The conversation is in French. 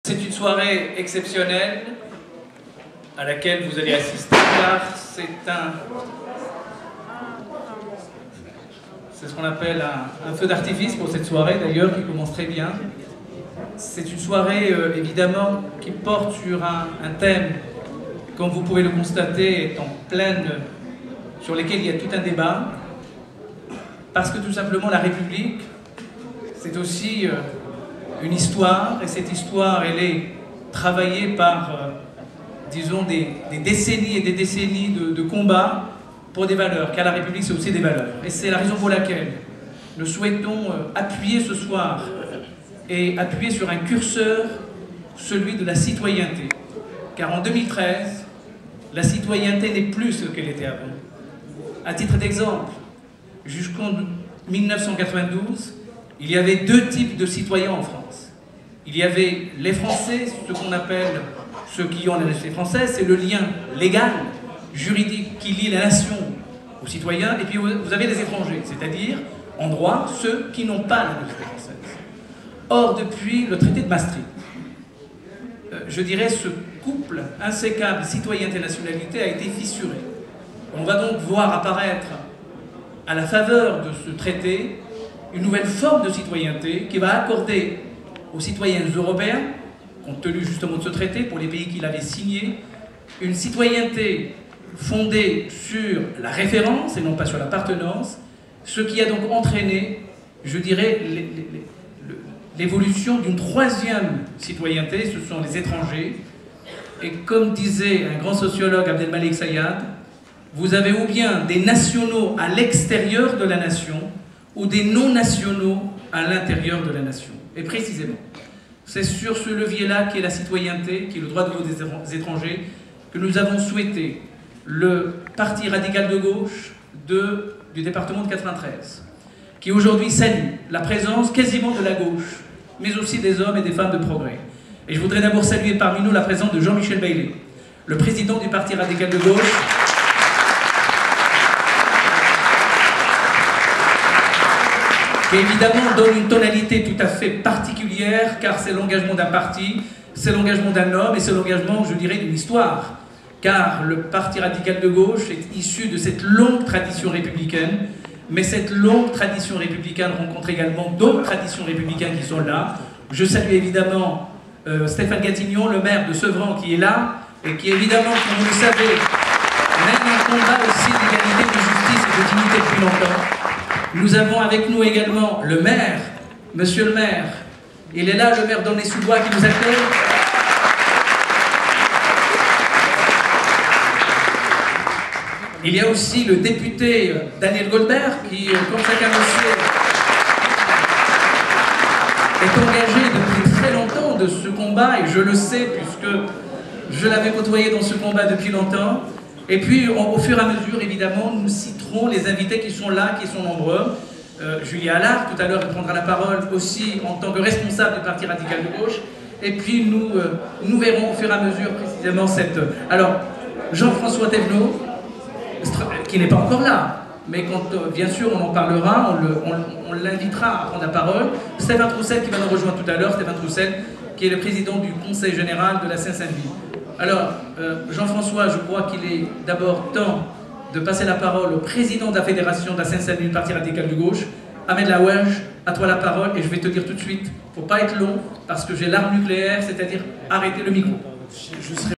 C'est une soirée exceptionnelle à laquelle vous allez assister car c'est ce qu'on appelle un feu d'artifice pour cette soirée d'ailleurs qui commence très bien. C'est une soirée évidemment qui porte sur un thème, comme vous pouvez le constater, est en pleine, sur lequel il y a tout un débat, parce que tout simplement la République, c'est aussi une histoire, et cette histoire, elle est travaillée par, disons, des décennies et des décennies de combats pour des valeurs, car la République, c'est aussi des valeurs. Et c'est la raison pour laquelle nous souhaitons appuyer ce soir et appuyer sur un curseur, celui de la citoyenneté. Car en 2013, la citoyenneté n'est plus ce qu'elle était avant. À titre d'exemple, jusqu'en 1992, il y avait deux types de citoyens en France. Il y avait les Français, ce qu'on appelle ceux qui ont la nationalité française, c'est le lien légal, juridique qui lie la nation aux citoyens, et puis vous avez les étrangers, c'est-à-dire, en droit, ceux qui n'ont pas la nationalité française. Or, depuis le traité de Maastricht, je dirais ce couple insécable citoyenneté-nationalité a été fissuré. On va donc voir apparaître, à la faveur de ce traité, une nouvelle forme de citoyenneté qui va accorder aux citoyens européens, compte tenu justement de ce traité, pour les pays qui l'avaient signé, une citoyenneté fondée sur la référence et non pas sur l'appartenance, ce qui a donc entraîné, je dirais, l'évolution d'une troisième citoyenneté, ce sont les étrangers. Et comme disait un grand sociologue, Abdelmalek Sayad, vous avez ou bien des nationaux à l'extérieur de la nation, ou des non-nationaux à l'intérieur de la nation. Et précisément, c'est sur ce levier-là qui est la citoyenneté, qui est le droit de vote des étrangers, que nous avons souhaité le Parti radical de gauche du département de 93, qui aujourd'hui salue la présence quasiment de la gauche, mais aussi des hommes et des femmes de progrès. Et je voudrais d'abord saluer parmi nous la présence de Jean-Michel Bailey, le président du Parti radical de gauche, qui évidemment donne une tonalité tout à fait particulière, car c'est l'engagement d'un parti, c'est l'engagement d'un homme, et c'est l'engagement, je dirais, d'une histoire. Car le Parti radical de gauche est issu de cette longue tradition républicaine, mais cette longue tradition républicaine rencontre également d'autres traditions républicaines qui sont là. Je salue évidemment Stéphane Gatignon, le maire de Sevran, qui est là, et qui évidemment, comme vous le savez, mène un combat aussi d'égalité, de justice et de dignité depuis longtemps. Nous avons avec nous également le maire, monsieur le maire. Il est là, le maire d'Aulnay-sous-Bois, qui nous accueille. Il y a aussi le député Daniel Goldberg, qui, comme chacun le sait, est engagé depuis très longtemps de ce combat, et je le sais, puisque je l'avais côtoyé dans ce combat depuis longtemps. Et puis, au fur et à mesure, évidemment, nous citerons les invités qui sont là, qui sont nombreux. Julie Allard, tout à l'heure, elle prendra la parole aussi en tant que responsable du Parti radical de gauche. Et puis, nous verrons au fur et à mesure précisément cette... Alors, Jean-François Thévenot, qui n'est pas encore là, mais quand, bien sûr, on en parlera, on l'invitera à prendre la parole. Stéphane Troussel, qui va nous rejoindre tout à l'heure, Stéphane Troussel, qui est le président du Conseil général de la Seine-Saint-Denis. Alors, Jean-François, je crois qu'il est d'abord temps de passer la parole au président de la fédération de la Seine-Saint-Denis du Parti radical de gauche, Ahmed Laouage. À toi la parole, et je vais te dire tout de suite, il ne faut pas être long, parce que j'ai l'arme nucléaire, c'est-à-dire arrêter le micro.